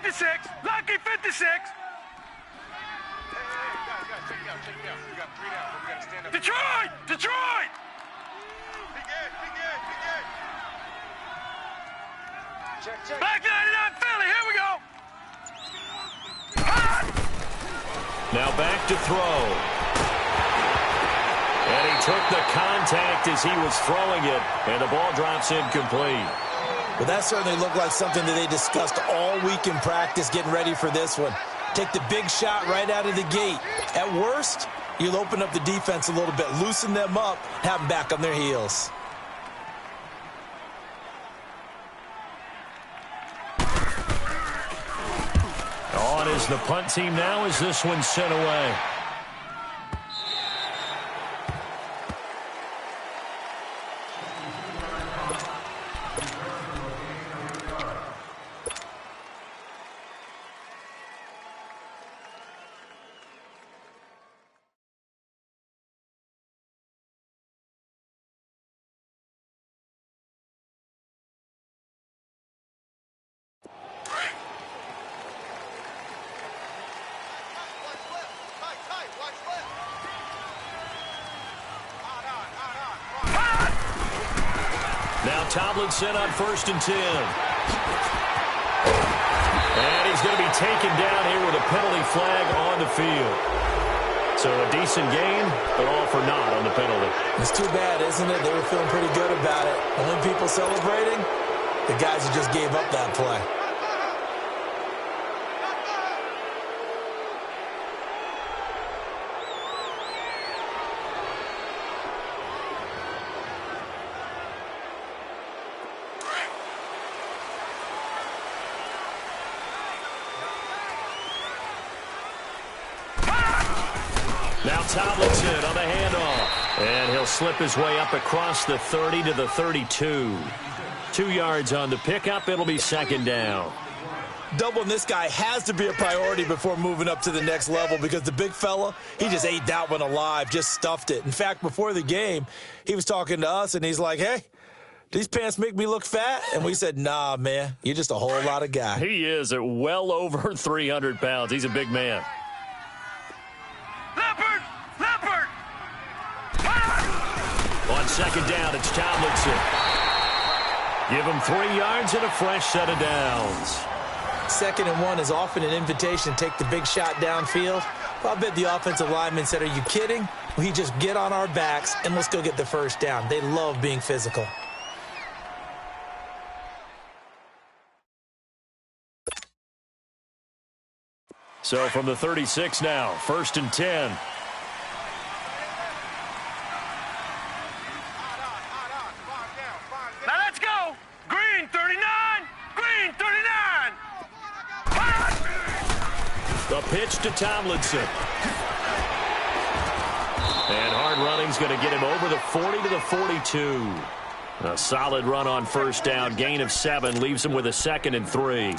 56. Lucky 56. Check me out. We got 3 down, but we got to stand up. Detroit! Detroit! Be good. Check. Black 99 Philly, here we go. Now back to throw. And he took the contact as he was throwing it, and the ball drops incomplete. Well, that certainly looked like something that they discussed all week in practice getting ready for this one. Take the big shot right out of the gate. At worst, you'll open up the defense a little bit, loosen them up, have them back on their heels. On is the punt team now as this one's sent away. Now Tomlinson on 1st and 10. And he's going to be taken down here with a penalty flag on the field. So a decent gain, but all for naught on the penalty. It's too bad, isn't it? They were feeling pretty good about it. Only people celebrating, the guys who just gave up that play. Now Tomlinson on the handoff. And he'll slip his way up across the 30 to the 32. 2 yards on the pickup. It'll be 2nd down. Doubling this guy has to be a priority before moving up to the next level because the big fella, he just ate that one alive, just stuffed it. In fact, before the game, he was talking to us, and he's like, hey, these pants make me look fat? And we said, nah, man, you're just a whole lot of guy. He is at well over 300 pounds. He's a big man. Leopard! On 2nd down, it's Tomlinson. Give him 3 yards and a fresh set of downs. 2nd and 1 is often an invitation to take the big shot downfield. Well, I bet the offensive lineman said, are you kidding? We just get on our backs and let's go get the 1st down. They love being physical. So from the 36 now, 1st and 10. Now let's go. Green 39. Green 39. The pitch to Tomlinson. And hard running's going to get him over the 40 to the 42. A solid run on 1st down. Gain of 7 leaves him with a 2nd and 3.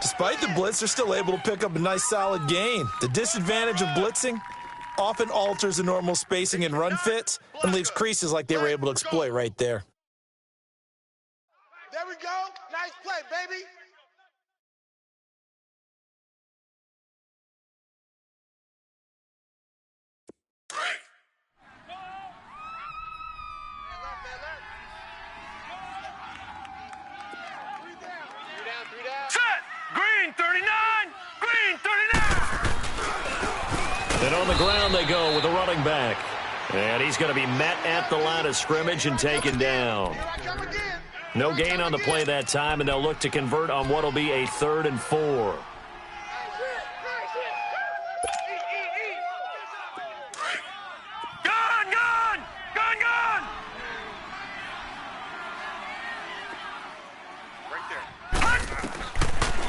Despite the blitz, they're still able to pick up a nice, solid gain. The disadvantage of blitzing often alters the normal spacing and run fits and leaves creases like they were able to exploit right there. There we go. Nice play, baby. Set. Green 39. Green 39. And on the ground they go with a running back. And he's going to be met at the line of scrimmage and taken down. No gain on the play that time, and they'll look to convert on what will be a 3rd and 4.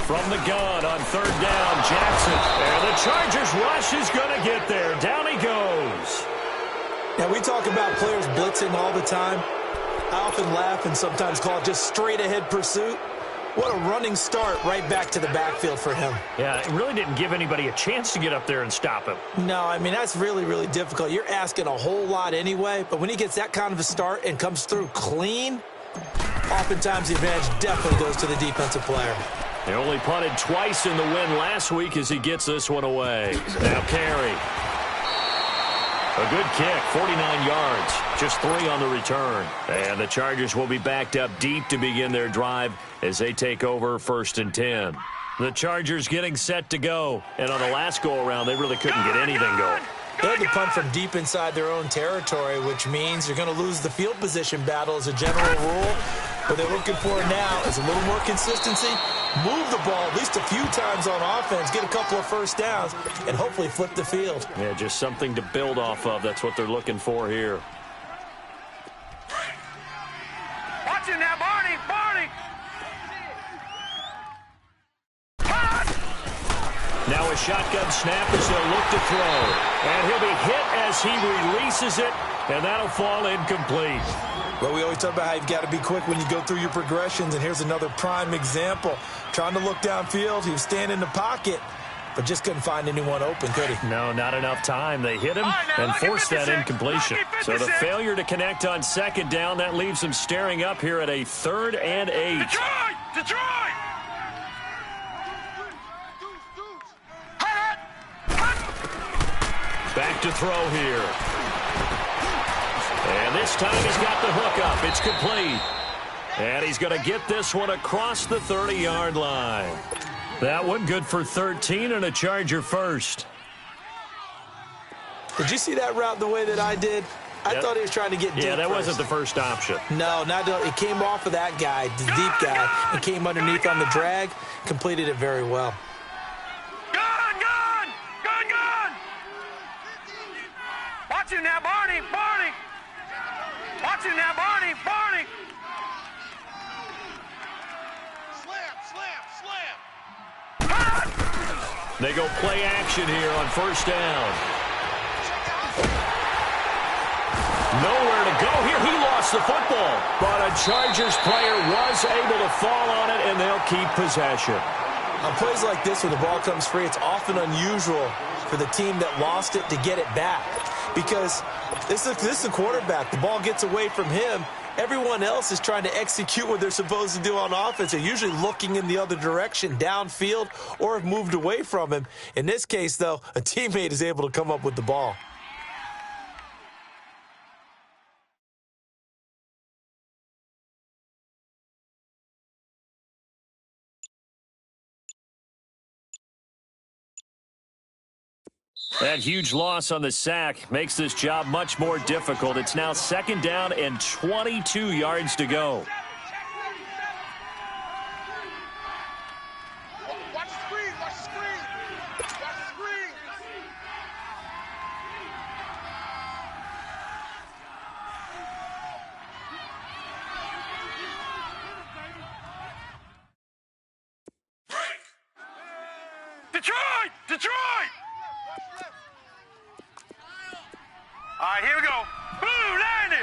From the gun on 3rd down, Jackson. And the Chargers rush is going to get there. Down he goes. Now, we talk about players blitzing all the time. I often laugh and sometimes call it just straight-ahead pursuit. What a running start right back to the backfield for him. Yeah, it really didn't give anybody a chance to get up there and stop him. No, I mean, that's really, really difficult. You're asking a whole lot anyway, but when he gets that kind of a start and comes through clean, oftentimes the advantage definitely goes to the defensive player. He only punted twice in the win last week as he gets this one away. Now carry. A good kick, 49 yards, just 3 on the return. And the Chargers will be backed up deep to begin their drive as they take over 1st and 10. The Chargers getting set to go. And on the last go-around, they really couldn't get anything going. They had to punt from deep inside their own territory, which means you're going to lose the field position battle as a general rule. What they're looking for now is a little more consistency, move the ball at least a few times on offense, get a couple of first downs, and hopefully flip the field. Yeah, just something to build off of. That's what they're looking for here. Watch it now, Barney! Barney! Now a shotgun snap as they'll look to throw. And he'll be hit as he releases it, and that'll fall incomplete. Well, we always talk about how you've got to be quick when you go through your progressions, and here's another prime example. Trying to look downfield, he was standing in the pocket, but just couldn't find anyone open, could he? No, not enough time. They hit him and forced that incompletion. So the failure to connect on 2nd down, that leaves him staring up here at a 3rd and 8. Detroit! Detroit! Back to throw here. And this time he's got the hook up. It's complete. And he's going to get this one across the 30-yard line. That one good for 13 and a Charger first. Did you see that route the way that I did? I thought he was trying to get deep. Yeah, that first. wasn't the first option. No, it came off of that guy, the deep guy, and came underneath on the drag, completed it very well. Watch him now, Barney! Barney! Watch him now, Barney! Barney! Slam, slam, slam. They go play action here on 1st down. Nowhere to go here. He lost the football. But a Chargers player was able to fall on it, and they'll keep possession. On plays like this where the ball comes free, it's often unusual for the team that lost it to get it back. Because this is the quarterback. The ball gets away from him. Everyone else is trying to execute what they're supposed to do on offense. They're usually looking in the other direction, downfield, or have moved away from him. In this case, though, a teammate is able to come up with the ball. That huge loss on the sack makes this job much more difficult. It's now 2nd down and 22 yards to go. Watch the screen, watch the screen. Watch the screen. Detroit! Detroit! All right, here we go. Blue 90!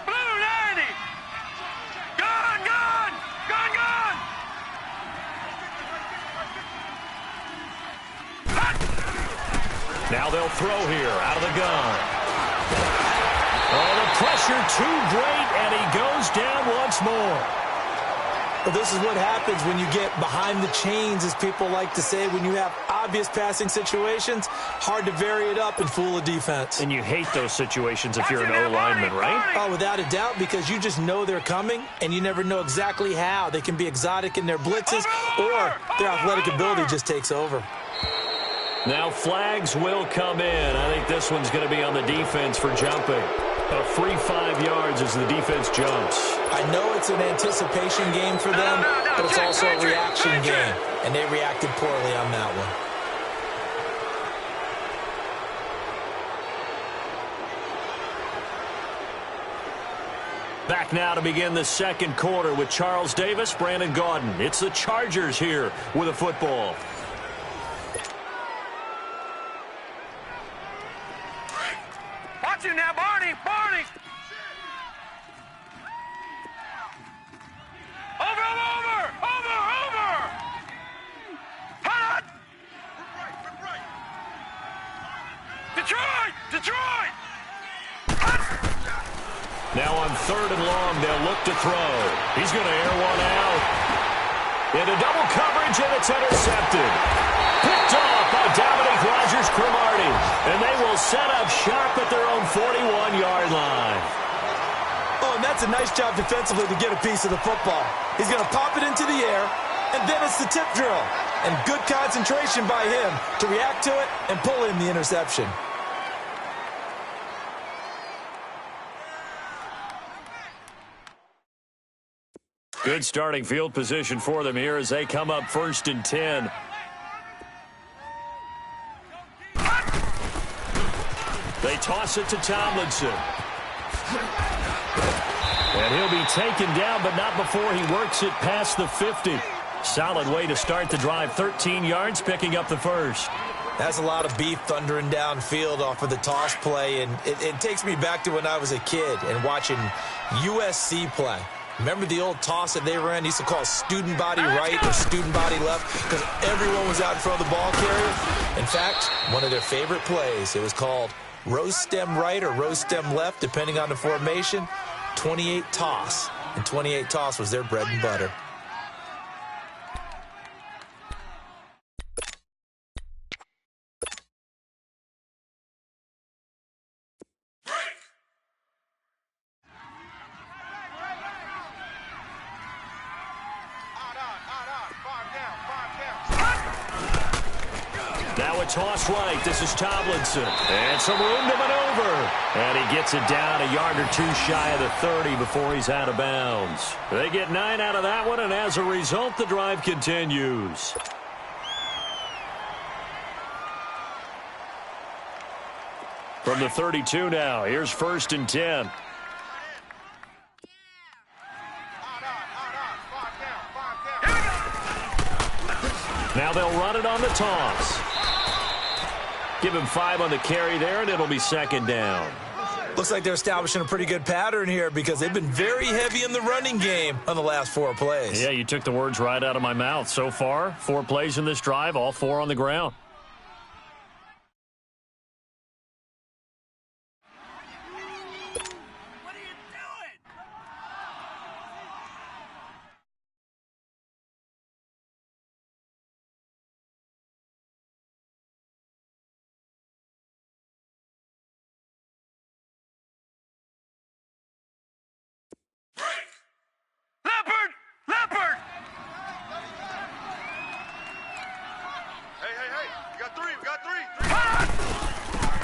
Blue 90! Gun, gun! Gun, gun! Hot! Now they'll throw here out of the gun. Oh, the pressure too great, and he goes down once more. Well, this is what happens when you get behind the chains, as people like to say. When you have obvious passing situations, hard to vary it up and fool a defense. And you hate those situations if you're an O-lineman, right? Oh, without a doubt, because you just know they're coming, and you never know exactly how. They can be exotic in their blitzes, or their athletic ability just takes over. Now flags will come in. I think this one's going to be on the defense for jumping. A free 5 yards as the defense jumps. I know it's an anticipation game for them, but it's also a reaction game, and they reacted poorly on that one. Back now to begin the 2nd quarter with Charles Davis, Brandon Gaudin. It's the Chargers here with a football. Watch him now, Barney! Barney! Over! Hot! Detroit! Detroit! Now on 3rd and long, they'll look to throw. He's going to air one out. Into double coverage, and it's intercepted. Picked off by Dominique Rodgers-Cromartie. And they will set up shop at their own 41-yard line. Oh, and that's a nice job defensively to get a piece of the football. He's going to pop it into the air, and then it's the tip drill. And good concentration by him to react to it and pull in the interception. Good starting field position for them here as they come up 1st and 10. They toss it to Tomlinson. And he'll be taken down, but not before he works it past the 50. Solid way to start the drive. 13 yards, picking up the first. That's a lot of beef thundering downfield off of the toss play, and it takes me back to when I was a kid and watching USC play. Remember the old toss that they ran? They used to call student body right or student body left because everyone was out in front of the ball carrier. In fact, one of their favorite plays, it was called rose stem right or rose stem left, depending on the formation, 28 toss. And 28 toss was their bread and butter. Now a toss right. This is Tomlinson. And some room to maneuver. And he gets it down a yard or two shy of the 30 before he's out of bounds. They get 9 out of that one, and as a result, the drive continues. From the 32 now, here's 1st and 10. Now they'll run it on the toss. Give him 5 on the carry there, and it'll be 2nd down. Looks like they're establishing a pretty good pattern here because they've been very heavy in the running game on the last 4 plays. Yeah, you took the words right out of my mouth. So far, 4 plays in this drive, all 4 on the ground.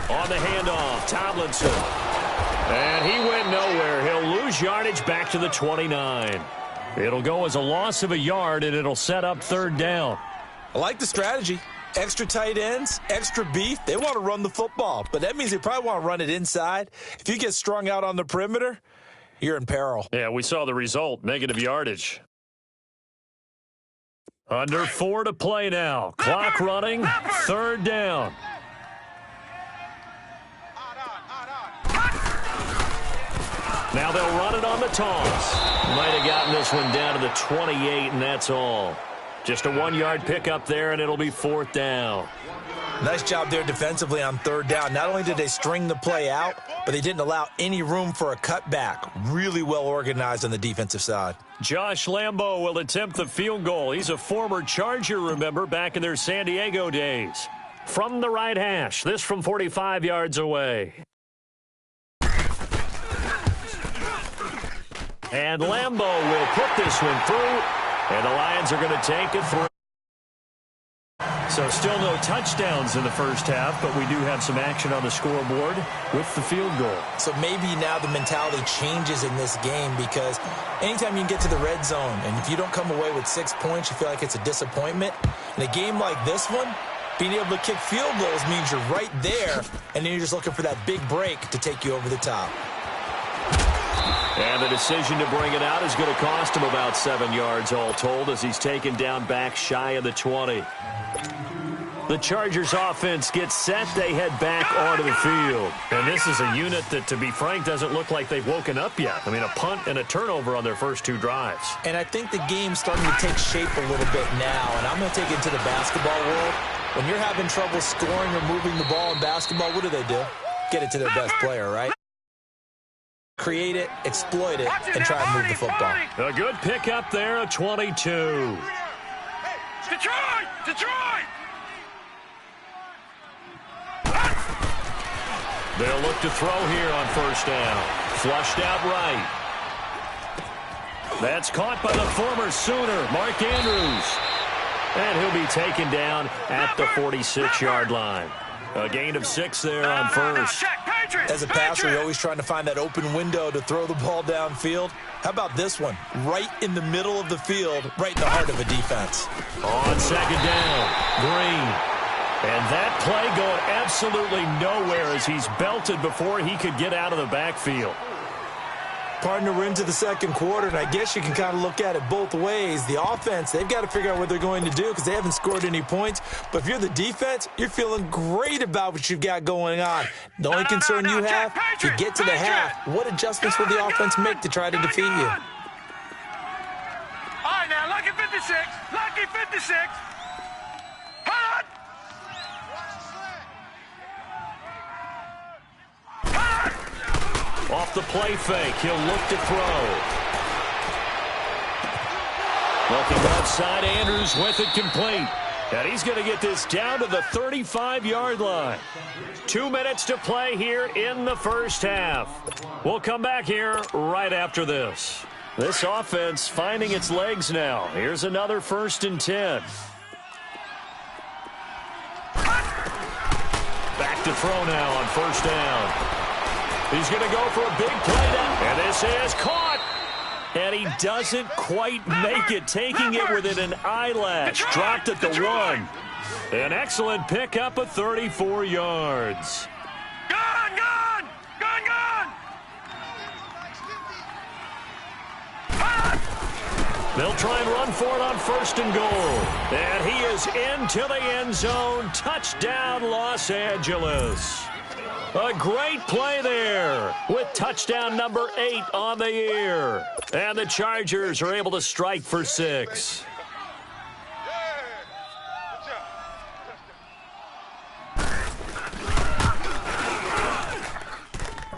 On the handoff, Tomlinson. And he went nowhere. He'll lose yardage back to the 29. It'll go as a loss of a yard, and it'll set up 3rd down. I like the strategy. Extra tight ends, extra beef. They want to run the football, but that means they probably want to run it inside. If you get strung out on the perimeter, you're in peril. Yeah, we saw the result, negative yardage. Under 4 to play now. Clock running, 3rd down. Now they'll run it on the toss. Might have gotten this one down to the 28, and that's all. Just a 1-yard pickup there, and it'll be 4th down. Nice job there defensively on 3rd down. Not only did they string the play out, but they didn't allow any room for a cutback. Really well organized on the defensive side. Josh Lambo will attempt the field goal. He's a former Charger, remember, back in their San Diego days. From the right hash, this from 45 yards away. And Lambo will put this one through, and the Lions are going to take it through. So still no touchdowns in the first half, but we do have some action on the scoreboard with the field goal. So maybe now the mentality changes in this game because anytime you can get to the red zone, and if you don't come away with 6 points, you feel like it's a disappointment. In a game like this one, being able to kick field goals means you're right there, and then you're just looking for that big break to take you over the top. And the decision to bring it out is going to cost him about 7 yards all told as he's taken down back shy of the 20. The Chargers offense gets set. They head back onto the field. And this is a unit that, to be frank, doesn't look like they've woken up yet. I mean, a punt and a turnover on their first 2 drives. And I think the game's starting to take shape a little bit now. And I'm going to take it into the basketball world. When you're having trouble scoring or moving the ball in basketball, what do? Get it to their best player, right? Create it, exploit it, and try and move the football. A good pickup there, a 22. Detroit! Detroit! They'll look to throw here on first down. Flushed out right. That's caught by the former Sooner, Mark Andrews. And he'll be taken down at the 46-yard line. A gain of 6 there on first. As a passer, you're always trying to find that open window to throw the ball downfield. How about this one? Right in the middle of the field, right in the heart of a defense. On second down, Green. And that play going absolutely nowhere as he's belted before he could get out of the backfield. Partner, we're into the second quarter, and I guess you can kind of look at it both ways. The offense, they've got to figure out what they're going to do because they haven't scored any points. But if you're the defense, you're feeling great about what you've got going on. The only concern you have, if you get to the half, what adjustments will the offense make to try to defeat you? All right, now, lucky 56. Lucky 56. Hot! Off the play fake, he'll look to throw. Looking left side, Andrews with it complete. And he's going to get this down to the 35-yard line. 2 minutes to play here in the first half. We'll come back here right after this. This offense finding its legs now. Here's another 1st and 10. Back to throw now on first down. He's going to go for a big play down. And this is caught. And he doesn't quite make it, taking it within an eyelash. Dropped at the 1. An excellent pickup of 34 yards. Gone, gone! Gone, gone! They'll try and run for it on 1st and goal. And he is into the end zone. Touchdown, Los Angeles. A great play there with touchdown number 8 on the year. And the Chargers are able to strike for 6.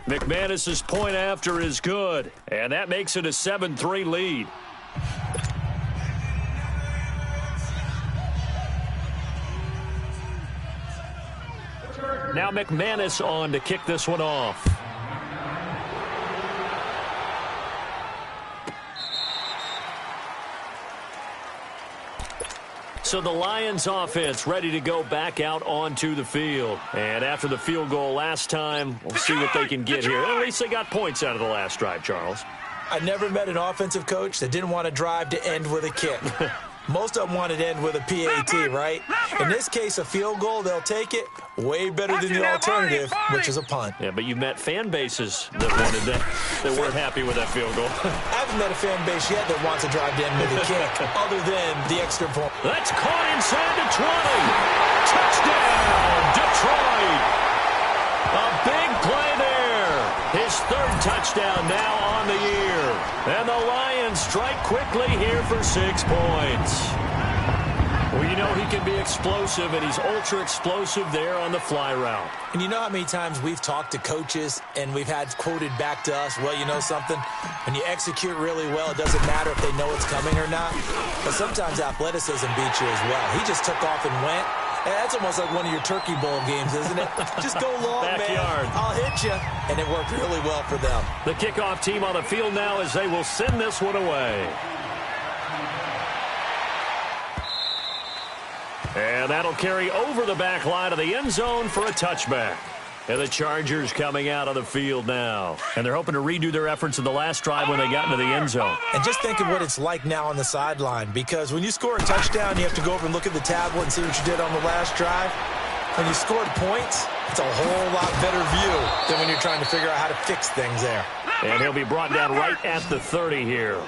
McManus's point after is good, and that makes it a 7-3 lead. Now McManus on to kick this one off. So the Lions offense ready to go back out onto the field. And after the field goal last time, we'll see what they can get here. At least they got points out of the last drive, Charles. I never met an offensive coach that didn't want to drive to end with a kick. Most of them wanted to end with a PAT, right? In this case, a field goal, they'll take it. Way better than the alternative, which is a punt. Yeah, but you've met fan bases that wanted that, that weren't happy with that field goal. I haven't met a fan base yet that wants to drive to end with a kick, other than the extra point. That's caught inside the 20. Touchdown, Detroit. A big play there. His 3rd touchdown now on the year. And the Lions strike quickly here for 6 points. Well, you know he can be explosive, and he's ultra-explosive there on the fly route. And you know how many times we've talked to coaches and we've had quoted back to us, well, you know something? When you execute really well, it doesn't matter if they know it's coming or not. But sometimes athleticism beats you as well. He just took off and went. And that's almost like one of your Turkey Bowl games, isn't it? Just go long, Backyard. man. I'll hit you. And it worked really well for them. The kickoff team on the field now as they will send this one away. And that'll carry over the back line of the end zone for a touchback. And the Chargers coming out of the field now. And they're hoping to redo their efforts in the last drive when they got into the end zone. And just think of what it's like now on the sideline. Because when you score a touchdown, you have to go over and look at the tablet and see what you did on the last drive. When you scored points, it's a whole lot better view than when you're trying to figure out how to fix things there. And he'll be brought down right at the 30 here.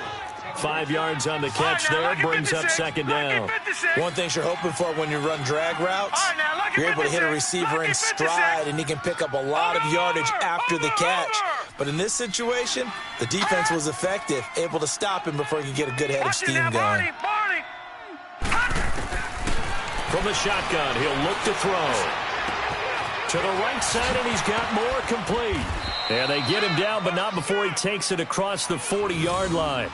5 yards on the catch there, brings up 2nd down. One thing you're hoping for when you run drag routes, you're able to hit a receiver in stride, and he can pick up a lot of yardage after the catch. But in this situation, the defense was effective, able to stop him before he could get a good head of steam going. From the shotgun, he'll look to throw. To the right side, and he's got more complete. And they get him down, but not before he takes it across the 40-yard line.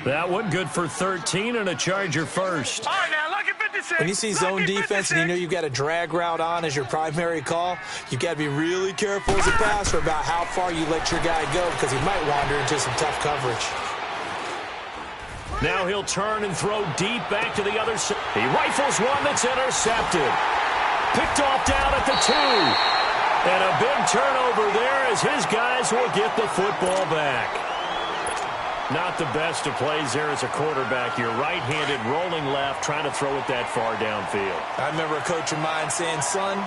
That one good for 13 and a Charger first. All right, now, lucky When you see zone defense and you know you've got a drag route on as your primary call, you've got to be really careful as a passer about how far you let your guy go because he might wander into some tough coverage. Now he'll turn and throw deep back to the other side. He rifles one that's intercepted. Picked off down at the 2. And a big turnover there as his guys will get the football back. Not the best of plays there as a quarterback. You're right-handed, rolling left, trying to throw it that far downfield. I remember a coach of mine saying, son,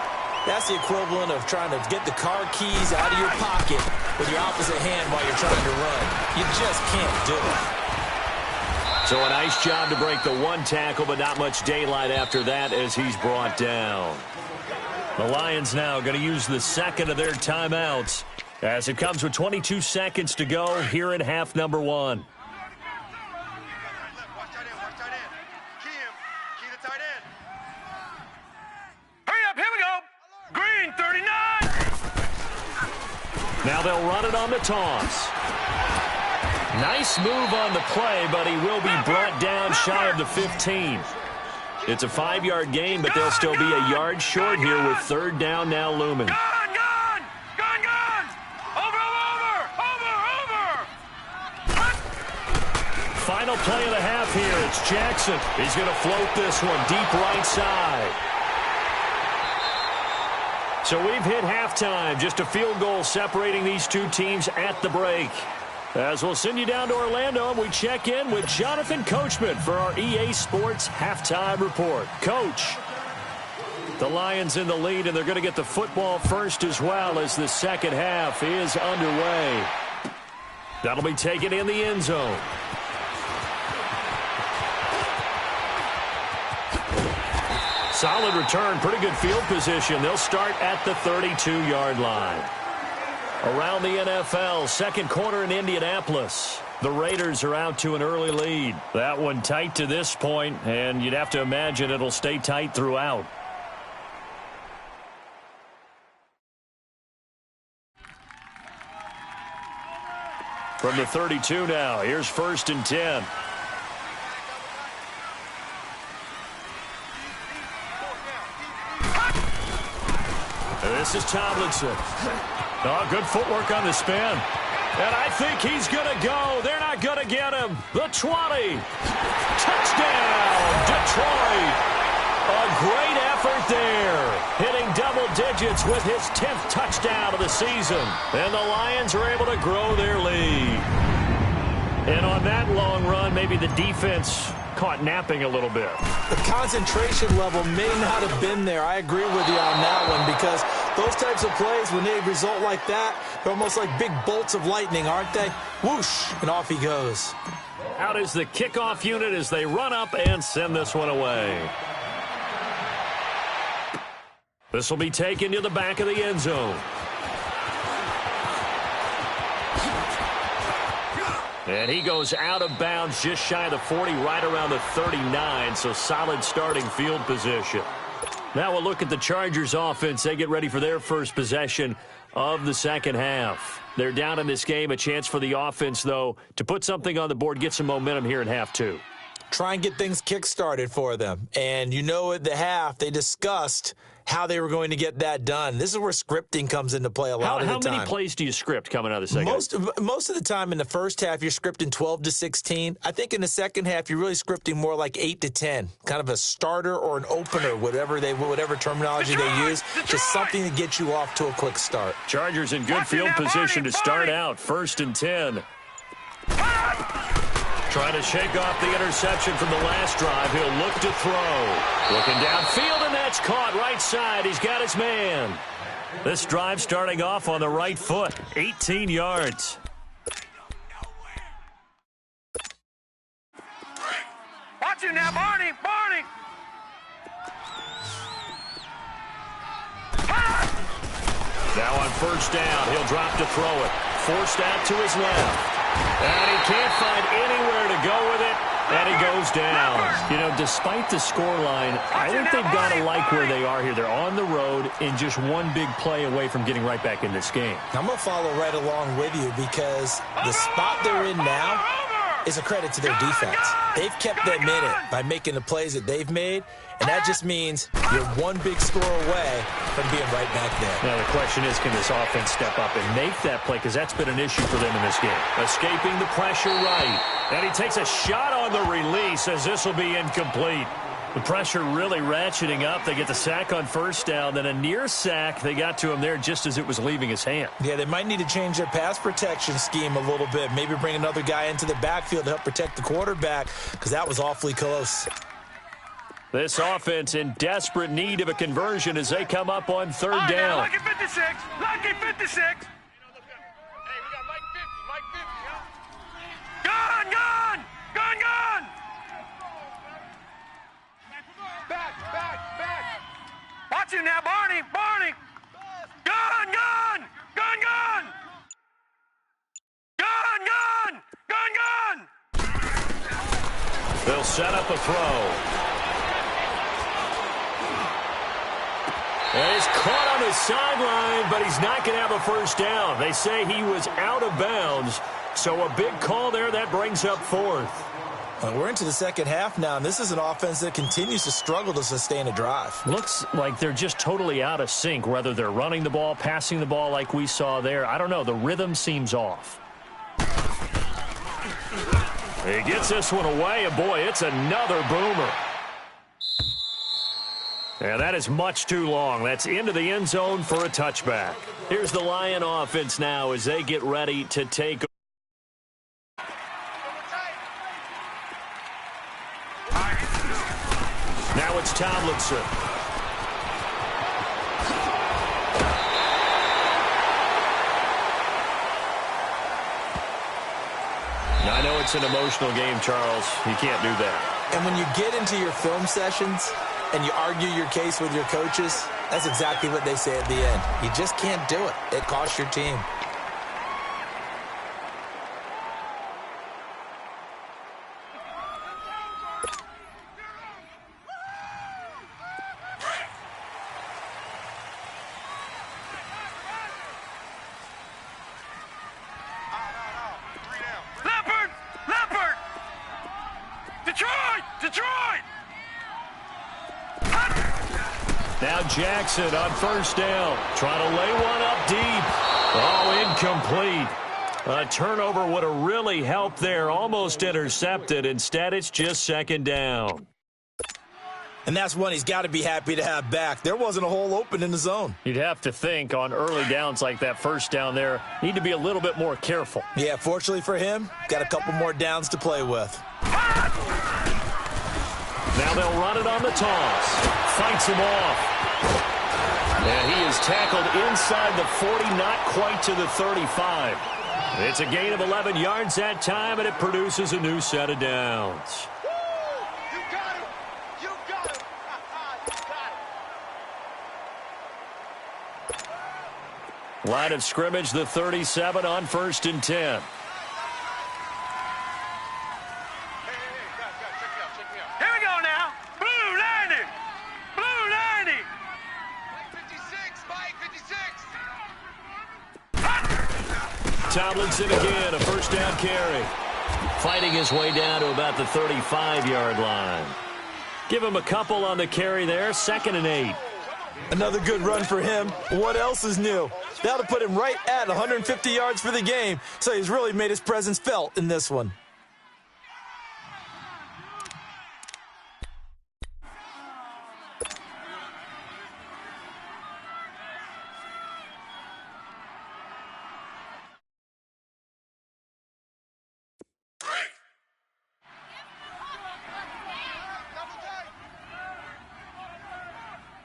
that's the equivalent of trying to get the car keys out of your pocket with your opposite hand while you're trying to run. You just can't do it. So a nice job to break the 1 tackle, but not much daylight after that as he's brought down. The Lions now going to use the second of their timeouts as it comes with 22 seconds to go here in half number 1. Watch tight end. Key the tight end. Hurry up, here we go. Green, 39. Now they'll run it on the toss. Nice move on the play, but he will be brought down shy of the 15. It's a 5-yard gain, but they'll still be a yard short here with third down now looming. Gone. Over. Final play of the half here. It's Jackson. He's going to float this one deep right side. So we've hit halftime. Just a field goal separating these two teams at the break. As we'll send you down to Orlando, and we check in with Jonathan Coachman for our EA Sports Halftime Report. Coach, the Lions in the lead, and they're going to get the football first as well as the second half is underway. That'll be taken in the end zone. Solid return, pretty good field position. They'll start at the 32-yard line. Around the NFL, second quarter in Indianapolis. The Raiders are out to an early lead. That one tight to this point, and you'd have to imagine it'll stay tight throughout. From the 32 now, here's 1st and 10. And this is Tomlinson. Oh, good footwork on the spin. And I think he's going to go. They're not going to get him. The 20. Touchdown, Detroit. A great effort there. Hitting double digits with his 10th touchdown of the season. And the Lions are able to grow their lead. And on that long run, maybe the defense caught napping a little bit. The concentration level may not have been there. I agree with you on that one because those types of plays, when they result like that, they're almost like big bolts of lightning, aren't they? Whoosh, and off he goes. Out is the kickoff unit as they run up and send this one away. This will be taken to the back of the end zone. And he goes out of bounds just shy of the 40, right around the 39, so solid starting field position. Now we'll look at the Chargers offense. They get ready for their first possession of the second half. They're down in this game. A chance for the offense, though, to put something on the board, get some momentum here in half 2. Try and get things kick-started for them. And you know at the half, they discussed how they were going to get that done. This is where scripting comes into play a lot of the time. How many plays do you script coming out of the second? Most of the time in the first half, you're scripting 12 to 16. I think in the second half, you're really scripting more like 8 to 10, kind of a starter or an opener, whatever terminology they use, just something to get you off to a quick start. Chargers in good field position to start out. 1st and 10. Trying to shake off the interception from the last drive. He'll look to throw. Looking downfield, and that's caught right side. He's got his man. This drive starting off on the right foot. 18 yards. Watch him now, Barney. Now on 1st down, he'll drop to throw it. Forced out to his left. And he can't find anywhere to go with it, and he goes down. You know, despite the scoreline, I think they've got to like where they are here. They're on the road and just one big play away from getting right back in this game. I'm going to follow right along with you because the spot they're in now, is a credit to their defense. They've kept them in it by making the plays that they've made, and that just means you're one big score away from being right back there. Now the question is, can this offense step up and make that play? Because that's been an issue for them in this game. Escaping the pressure right. And he takes a shot on the release as this will be incomplete. The pressure really ratcheting up. They get the sack on first down, then a near sack. They got to him there just as it was leaving his hand. Yeah, they might need to change their pass protection scheme a little bit. Maybe bring another guy into the backfield to help protect the quarterback, because that was awfully close. This offense in desperate need of a conversion as they come up on third down. Lucky 56. Lucky 56. Hey, we got Mike 50, huh? Gun, gun, gun, gun. Back. Watch him now, Barney. Gun, gun, gun, gun. Gun. They'll set up a throw. And he's caught on the sideline, but he's not going to have a first down. They say he was out of bounds, so a big call there. That brings up fourth. Well, we're into the second half now, and this is an offense that continues to struggle to sustain a drive. Looks like they're just totally out of sync, whether they're running the ball, passing the ball like we saw there. I don't know. The rhythm seems off. He gets this one away, and boy, it's another boomer. Yeah, that is much too long. That's into the end zone for a touchback. Here's the Lion offense now as they get ready to take. Now it's Tomlinson. Now, I know it's an emotional game, Charles. You can't do that. And when you get into your film sessions and you argue your case with your coaches, that's exactly what they say at the end. You just can't do it. It costs your team. Leopard. Detroit. Now Jackson on first down. Trying to lay one up deep. Oh, incomplete. A turnover would have really helped there. Almost intercepted. Instead, it's just second down. And that's one he's got to be happy to have back. There wasn't a hole open in the zone. You'd have to think on early downs like that first down there, need to be a little bit more careful. Yeah, fortunately for him, got a couple more downs to play with. Now they'll run it on the toss. Fights him off. And he is tackled inside the 40, not quite to the 35. It's a gain of 11 yards that time, and it produces a new set of downs. Line of scrimmage, the 37 on 1st and 10. Hey, guys, check me out. Here we go now. Blue 90. Mike 56. Tomlinson again, a first down carry. Fighting his way down to about the 35-yard line. Give him a couple on the carry there, 2nd and 8. Another good run for him. What else is new? That'll put him right at 150 yards for the game, so he's really made his presence felt in this one.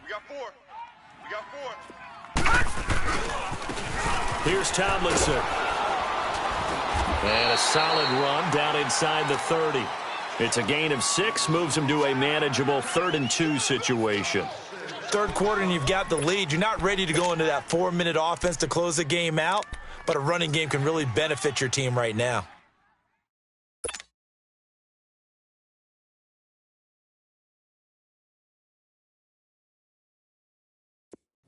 We got four. Here's Tomlinson. And a solid run down inside the 30. It's a gain of 6, moves him to a manageable 3rd and 2 situation. Third quarter and you've got the lead. You're not ready to go into that 4-minute offense to close the game out, but a running game can really benefit your team right now.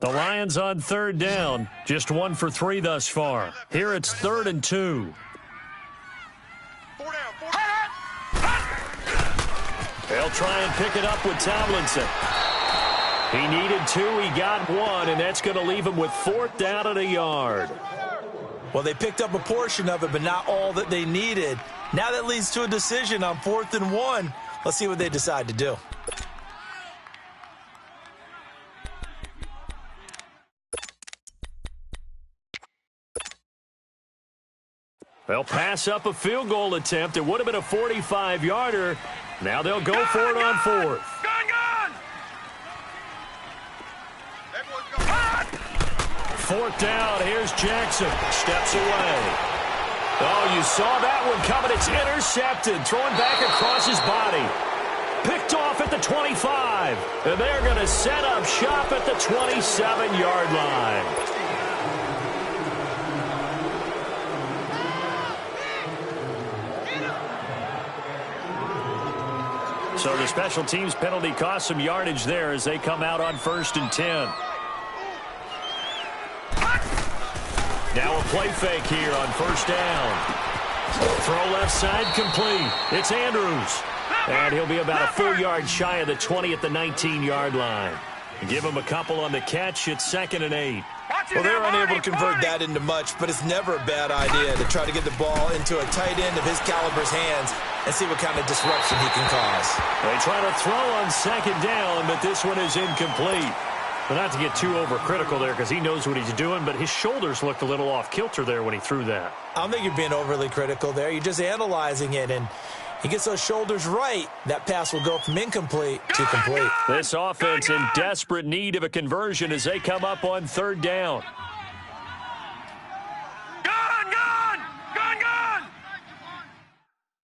The Lions on 3rd down, just 1 for 3 thus far. Here it's 3rd and 2. 4 down. they'll try and pick it up with Tomlinson. He needed 2, he got 1, and that's going to leave him with 4th down and a yard. Well, they picked up a portion of it, but not all that they needed. Now that leads to a decision on 4th and 1. Let's see what they decide to do. They'll pass up a field goal attempt. It would have been a 45-yarder. Now they'll go for it on 4th. Gun! 4th down. Here's Jackson. Steps away. Oh, you saw that one coming. It's intercepted. Throwing back across his body. Picked off at the 25. And they're going to set up shop at the 27-yard line. So the special teams penalty cost some yardage there as they come out on 1st and 10. Now a play fake here on 1st down. Throw left side complete. It's Andrews. And he'll be about a full yard shy of the 20 at the 19-yard line. Give him a couple on the catch. It's 2nd and 8. Well, they were unable to convert that into much, but it's never a bad idea to try to get the ball into a tight end of his caliber's hands and see what kind of disruption he can cause. They try to throw on 2nd down, but this one is incomplete. But not to get too overcritical there because he knows what he's doing, but his shoulders looked a little off kilter there when he threw that. I don't think you're being overly critical there. You're just analyzing it, and he gets those shoulders right. That pass will go from incomplete to complete. This offense in desperate need of a conversion as they come up on 3rd down. Gun!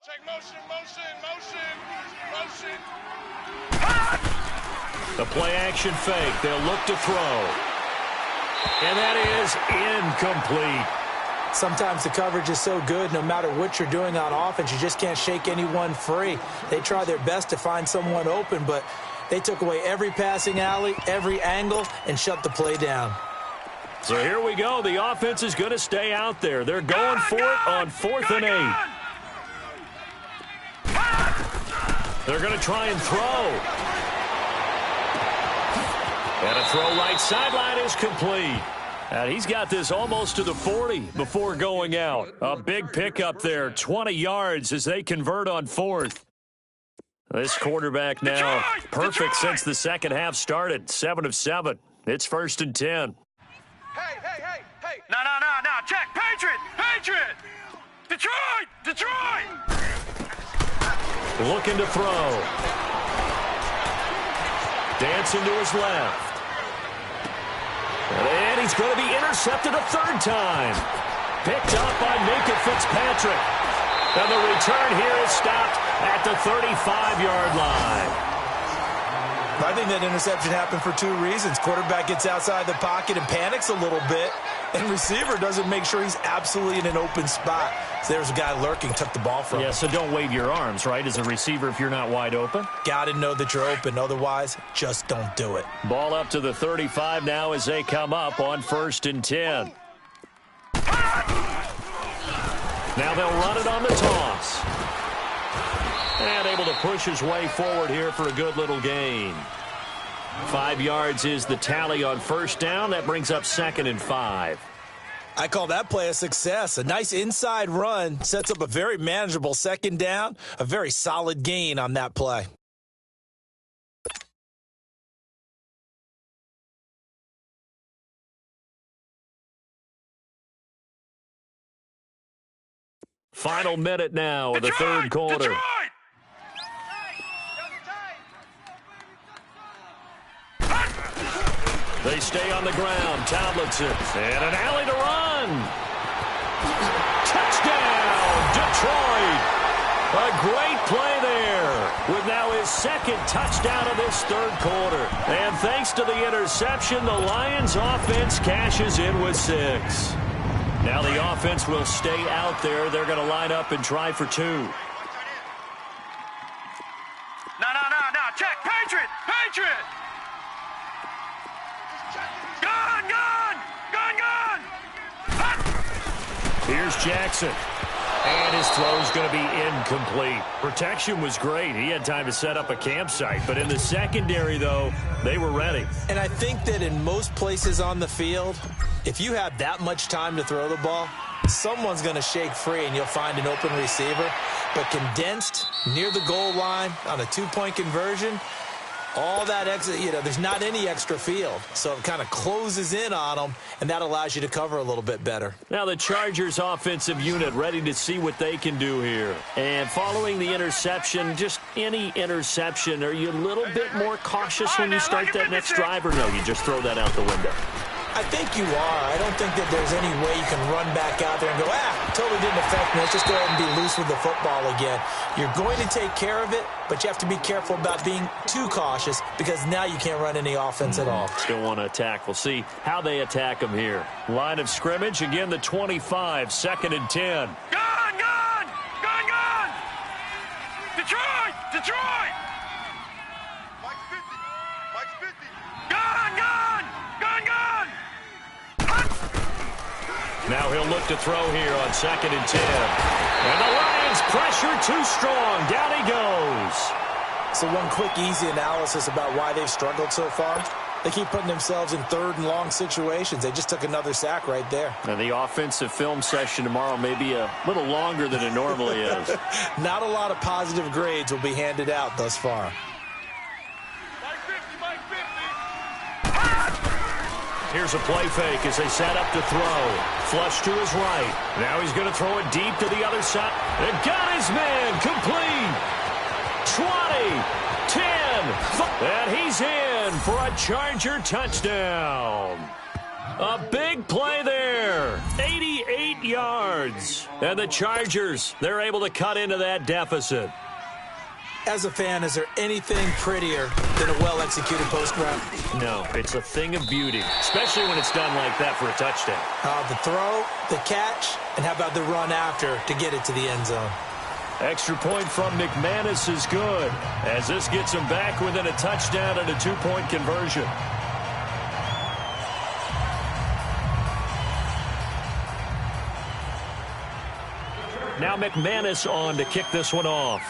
Check motion. The play-action fake. They'll look to throw. And that is incomplete. Sometimes the coverage is so good, no matter what you're doing on offense, you just can't shake anyone free. They try their best to find someone open, but they took away every passing alley, every angle, and shut the play down. So here we go. The offense is going to stay out there. They're going for it on 4th and 8. They're going to try and throw. And a throw right sideline is complete. And he's got this almost to the 40 before going out. A big pickup there, 20 yards as they convert on 4th. This quarterback now perfect since the second half started. 7 of 7. It's 1st and 10. Hey. No. Check. Patriot. Detroit. Looking to throw. Dancing to his left. And he's going to be intercepted a 3rd time. Picked up by Minka Fitzpatrick. And the return here is stopped at the 35-yard line. I think that interception happened for 2 reasons. Quarterback gets outside the pocket and panics a little bit, and receiver doesn't make sure he's absolutely in an open spot. So there's a guy lurking, took the ball from him. Yeah, so don't wave your arms, right, as a receiver if you're not wide open? Got to know that you're open. Otherwise, just don't do it. Ball up to the 35 now as they come up on 1st and 10. Now they'll run it on the toss. And able to push his way forward here for a good little gain. 5 yards is the tally on 1st down. That brings up 2nd and 5. I call that play a success. A nice inside run sets up a very manageable 2nd down. A very solid gain on that play. Final minute now of the 3rd quarter. Detroit! They stay on the ground. Tomlinson. And an alley to run. Touchdown, Detroit. A great play there with now his 2nd touchdown of this 3rd quarter. And thanks to the interception, the Lions offense cashes in with 6. Now the offense will stay out there. They're going to line up and try for 2. No. Check. Patriot. Gun. Here's Jackson. And his throw's going to be incomplete. Protection was great. He had time to set up a campsite. But in the secondary, though, they were ready. And I think that in most places on the field, if you have that much time to throw the ball, someone's going to shake free and you'll find an open receiver. But condensed near the goal line on a two-point conversion, all that extra, there's not any extra field. So it kind of closes in on them, and that allows you to cover a little bit better. Now the Chargers offensive unit ready to see what they can do here. And following the interception, just any interception, are you a little bit more cautious when you start that next drive, or no, you just throw that out the window? I think you are. I don't think that there's any way you can run back out there and go, totally didn't affect me. Let's just go ahead and be loose with the football again. You're going to take care of it, but you have to be careful about being too cautious because now you can't run any offense at all. Still want to attack. We'll see how they attack them here. Line of scrimmage, again the 25, 2nd and 10. Gone, gone! Gone, gone! Detroit! Detroit! Mike's 50. Mike's 50. Gone, gone! Gone, gone! Now he'll look to throw here on 2nd and 10. And the Lions pressure too strong. Down he goes. So one quick, easy analysis about why they've struggled so far. They keep putting themselves in 3rd and long situations. They just took another sack right there. And the offensive film session tomorrow may be a little longer than it normally is. Not a lot of positive grades will be handed out thus far. Mike 50. Mike 50. Here's a play fake as they set up to throw. Flush to his right. Now he's going to throw it deep to the other side. And got his man. Complete. 20, 10, and he's in for a Charger touchdown. A big play there. 88 yards. And the Chargers, they're able to cut into that deficit. As a fan, is there anything prettier than a well-executed post route? No, it's a thing of beauty, especially when it's done like that for a touchdown. The throw, the catch, and how about the run after to get it to the end zone? Extra point from McManus is good, as this gets him back within a touchdown and a 2-point conversion. Now McManus on to kick this one off.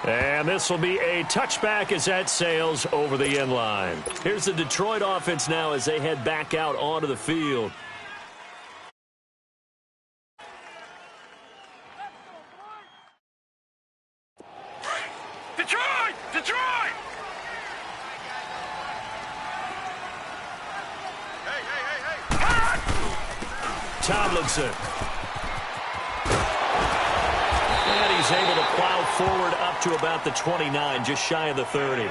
And this will be a touchback as that sails over the end line. Here's the Detroit offense now as they head back out onto the field. Detroit! Detroit! Hey. Tomlinson. And he's able to plow forward up to about the 29, just shy of the 30.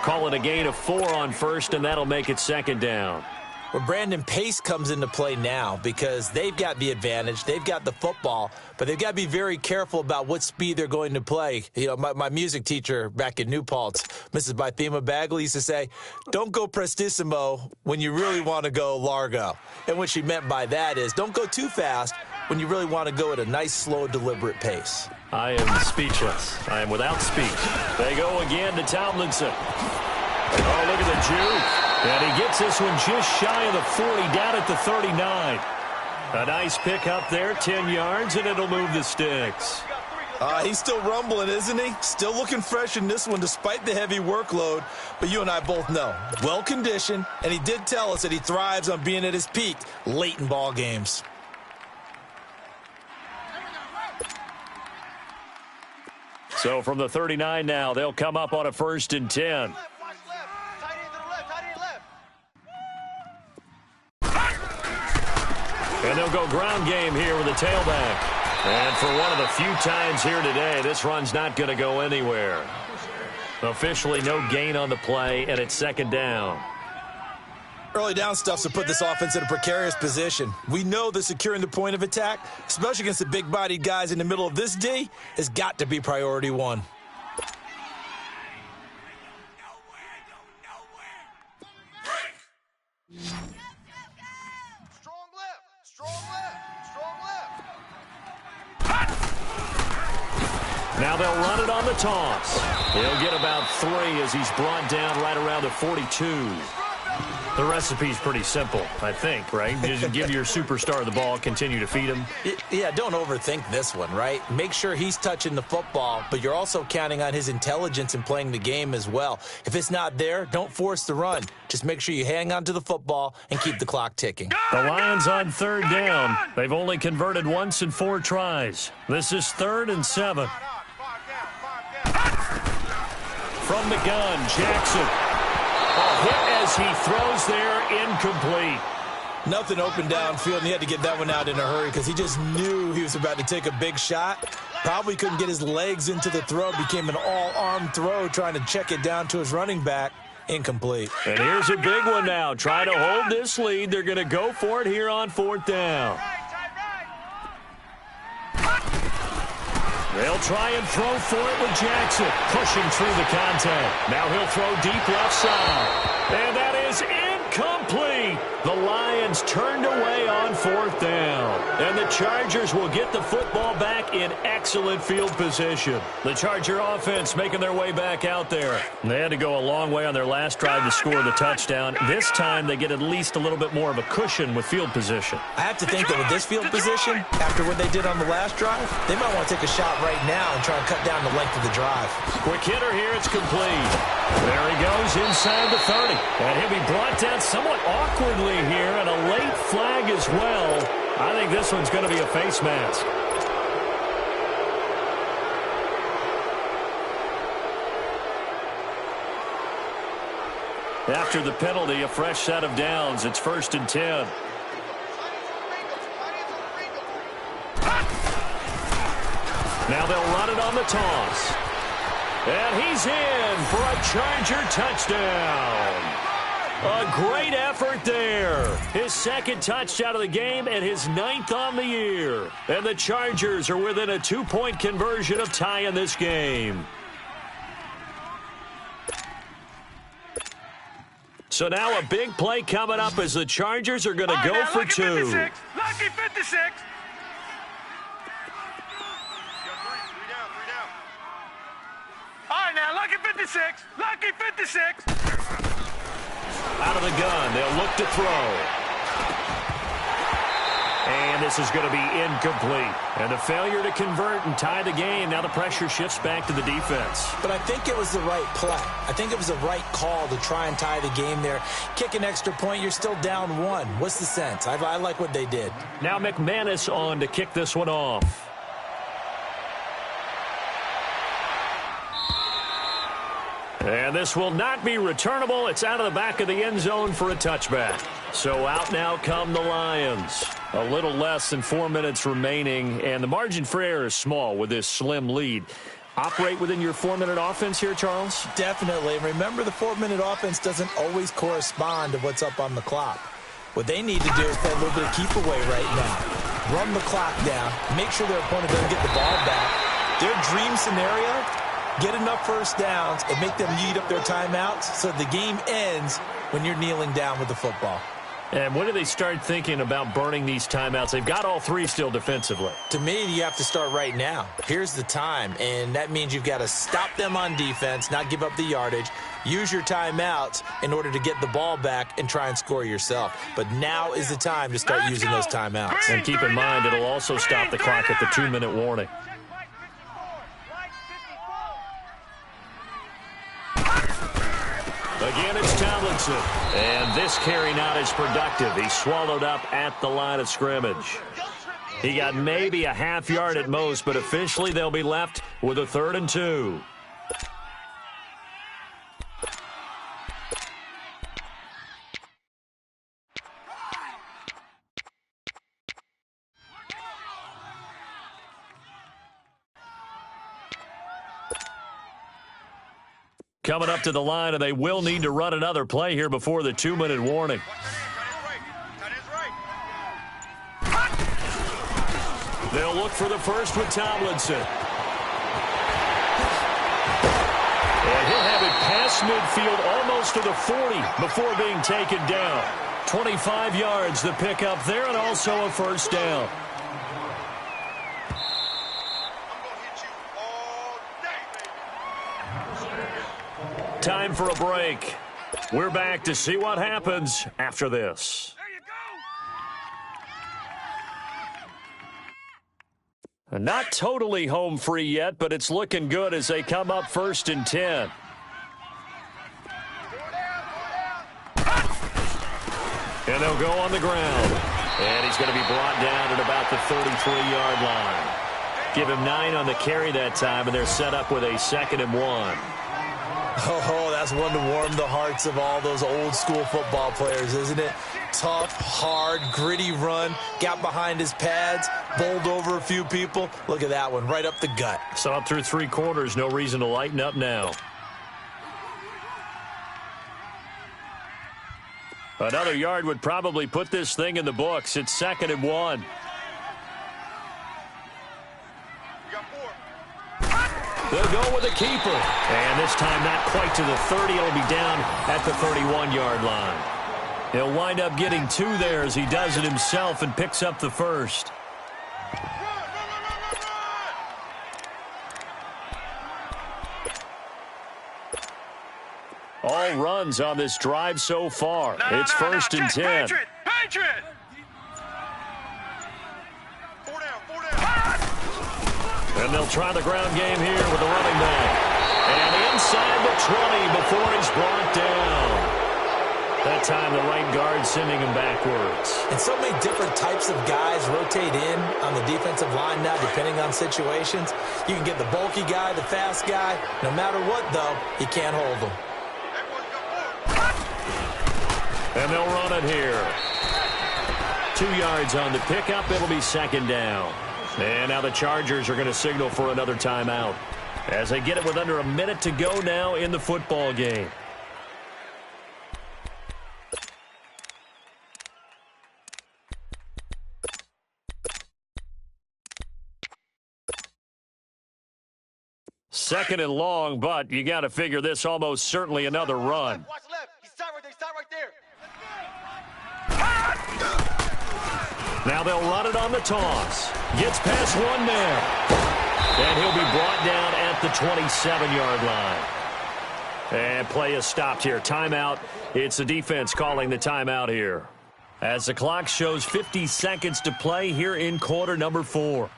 Call it a gain of 4 on first, and that'll make it 2nd down. Well, Brandon, pace comes into play now because they've got the advantage. They've got the football, but they've got to be very careful about what speed they're going to play. My music teacher back in New Paltz, Mrs. Bythema Bagley, used to say, don't go prestissimo when you really want to go largo. And what she meant by that is don't go too fast when you really want to go at a nice, slow, deliberate pace. I am speechless. I am without speech. They go again to Tomlinson. Oh, look at the juke. And he gets this one just shy of the 40, down at the 39. A nice pick up there, 10 yards, and it'll move the sticks. He's still rumbling, isn't he? Still looking fresh in this one despite the heavy workload. But you and I both know, well-conditioned, and he did tell us that he thrives on being at his peak late in ball games. So from the 39 now, they'll come up on a 1st and 10. And they'll go ground game here with a tailback. And for one of the few times here today, this run's not going to go anywhere. Officially no gain on the play, and it's 2nd down. Early down stuffs to put this offense in a precarious position. We know that securing the point of attack, especially against the big-bodied guys in the middle of this D, has got to be priority 1. Now they'll run it on the toss. He'll get about 3 as he's brought down right around the 42. The recipe's pretty simple, I think, right? Just give your superstar the ball, continue to feed him. Yeah, don't overthink this one, right? Make sure he's touching the football, but you're also counting on his intelligence in playing the game as well. If it's not there, don't force the run. Just make sure you hang on to the football and keep the clock ticking. The Lions on third down. They've only converted once in 4 tries. This is 3rd and 7. From the gun, Jackson. A hit as he throws there, incomplete. Nothing open downfield, and he had to get that one out in a hurry because he just knew he was about to take a big shot. Probably couldn't get his legs into the throw. Became an all-arm throw trying to check it down to his running back. Incomplete. And here's a big one now. Trying to hold this lead. They're going to go for it here on 4th down. They'll try and throw for it with Jackson. Pushing through the contact. Now he'll throw deep left side. And that is incomplete. The Lions turned away on 4th down. And the Chargers will get the football back in excellent field position. The Charger offense making their way back out there. They had to go a long way on their last drive to score the touchdown. This time they get at least a little bit more of a cushion with field position. I have to think that with this field position, after what they did on the last drive, they might want to take a shot right now and try and cut down the length of the drive. Quick hitter here, it's complete. There he goes inside the 30. And he'll be brought down somewhat awkwardly here, and a late flag as well. I think this one's going to be a face mask. After the penalty, a fresh set of downs. It's 1st and 10. Now they'll run it on the toss. And he's in for a Charger touchdown. A great effort there. His 2nd touchdown of the game and his 9th on the year. And the Chargers are within a 2-point conversion of tying this game. So now a big play coming up as the Chargers are going to go for 2. Lucky 56. All right, now, lucky 56. Lucky 56. Out of the gun, they'll look to throw. And this is going to be incomplete. And a failure to convert and tie the game. Now the pressure shifts back to the defense. But I think it was the right play. I think it was the right call to try and tie the game there. Kick an extra point, you're still down 1. What's the sense? I like what they did. Now McManus on to kick this one off. And this will not be returnable. It's out of the back of the end zone for a touchback. So out now come the Lions. A little less than 4 minutes remaining, and the margin for error is small with this slim lead. Operate within your 4-minute offense here, Charles? Definitely. Remember, the 4-minute offense doesn't always correspond to what's up on the clock. What they need to do is play a little bit of keep away right now. Run the clock down. Make sure their opponent doesn't get the ball back. Their dream scenario, get enough first downs and make them eat up their timeouts so the game ends when you're kneeling down with the football. And when do they start thinking about burning these timeouts? They've got all 3 still defensively. To me, you have to start right now. Here's the time, and that means you've got to stop them on defense, not give up the yardage, use your timeouts in order to get the ball back and try and score yourself. But now is the time to start using those timeouts. And keep in mind, it'll also stop the clock at the 2-minute warning. Again, it's Tomlinson. And this carry not as productive. He's swallowed up at the line of scrimmage. He got maybe a half yard at most, but officially they'll be left with a 3rd and 2. Coming up to the line, and they will need to run another play here before the 2-minute warning. They'll look for the first with Tomlinson. And he'll have it past midfield almost to the 40 before being taken down. 25 yards the pickup there, and also a first down. Time for a break. We're back to see what happens after this. There you go. Not totally home free yet, but it's looking good as they come up 1st and 10. And they'll go on the ground. And he's going to be brought down at about the 33-yard line. Give him 9 on the carry that time, and they're set up with a 2nd and 1. Oh, that's one to warm the hearts of all those old-school football players, isn't it? Tough, hard, gritty run, got behind his pads, bowled over a few people. Look at that one, right up the gut. Saw it through 3 quarters, no reason to lighten up now. Another yard would probably put this thing in the books. It's 2nd and 1. They'll go with a keeper. And this time not quite to the 30. It'll be down at the 31-yard line. He'll wind up getting 2 there as he does it himself and picks up the first. All runs on this drive so far. It's 1st and 10. Patriot! And they'll try the ground game here with the running back. And inside the 20 before he's brought down. That time the right guard sending him backwards. And so many different types of guys rotate in on the defensive line now depending on situations. You can get the bulky guy, the fast guy. No matter what, though, you can't hold them. And they'll run it here. 2 yards on the pickup. It'll be 2nd down. And now the Chargers are going to signal for another timeout as they get it with under a minute to go now in the football game. Second and long, but you got to figure this almost certainly another run. Watch left. He's tight right there. He's tight right there. Now they'll run it on the toss. Gets past 1 man. And he'll be brought down at the 27-yard line. And play is stopped here. Timeout. It's the defense calling the timeout here. As the clock shows 50 seconds to play here in quarter number 4.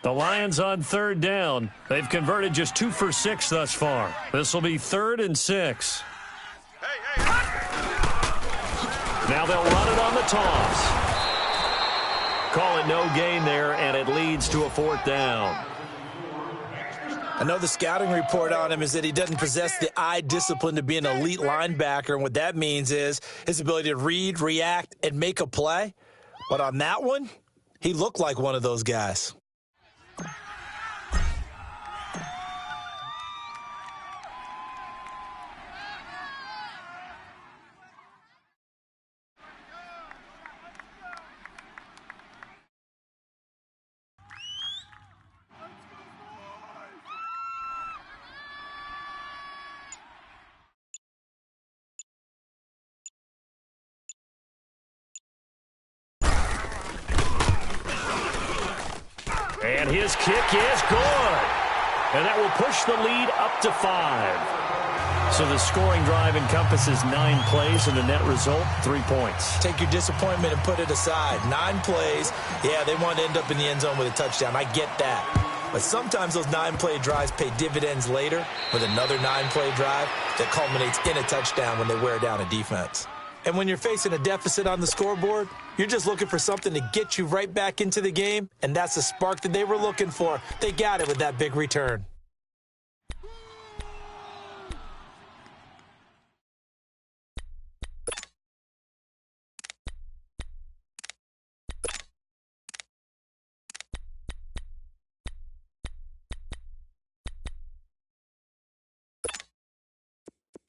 The Lions on 3rd down. They've converted just 2 for 6 thus far. This will be 3rd and 6. Now they'll run it on the toss. Call it no gain there, and it leads to a 4th down. I know the scouting report on him is that he doesn't possess the eye discipline to be an elite linebacker, and what that means is his ability to read, react, and make a play. But on that one, he looked like one of those guys. And his kick is good. And that will push the lead up to 5. So the scoring drive encompasses 9 plays, and the net result, 3 points. Take your disappointment and put it aside. 9 plays. Yeah, they want to end up in the end zone with a touchdown. I get that. But sometimes those 9-play drives pay dividends later with another 9-play drive that culminates in a touchdown when they wear down a defense. And when you're facing a deficit on the scoreboard, you're just looking for something to get you right back into the game, and that's the spark that they were looking for. They got it with that big return.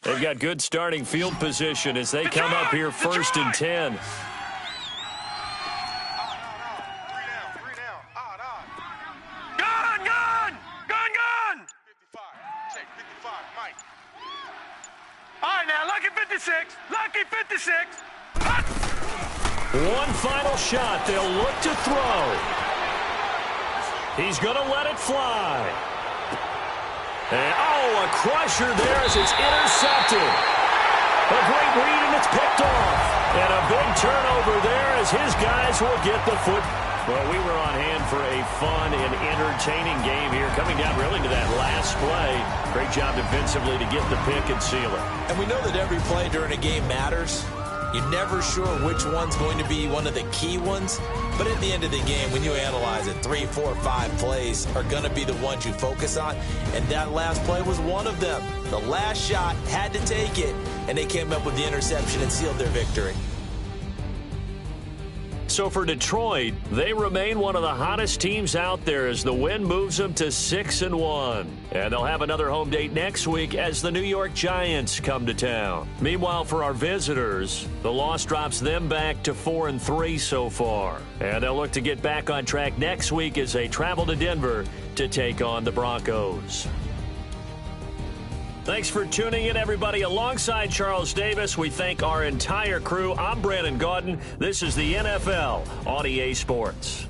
They've got good starting field position as they come up here 1st and 10. Three down. Odd. Gun! 55. Check 55. Mike. All right, now, lucky 56. Lucky 56. One final shot. They'll look to throw. He's going to let it fly. And, a a crusher there as it's intercepted. A great read, and it's picked off. And a big turnover there as his guys will get the foot. Well, we were on hand for a fun and entertaining game here, coming down really to that last play. Great job defensively to get the pick and seal it. And we know that every play during a game matters. You're never sure which one's going to be one of the key ones. But at the end of the game, when you analyze it, 3, 4, 5 plays are going to be the ones you focus on. And that last play was one of them. The last shot had to take it, and they came up with the interception and sealed their victory. So for Detroit, they remain one of the hottest teams out there as the win moves them to 6-1. And they'll have another home date next week as the New York Giants come to town. Meanwhile, for our visitors, the loss drops them back to 4-3 so far. And they'll look to get back on track next week as they travel to Denver to take on the Broncos. Thanks for tuning in, everybody. Alongside Charles Davis, we thank our entire crew. I'm Brandon Gaudin. This is the NFL on EA Sports.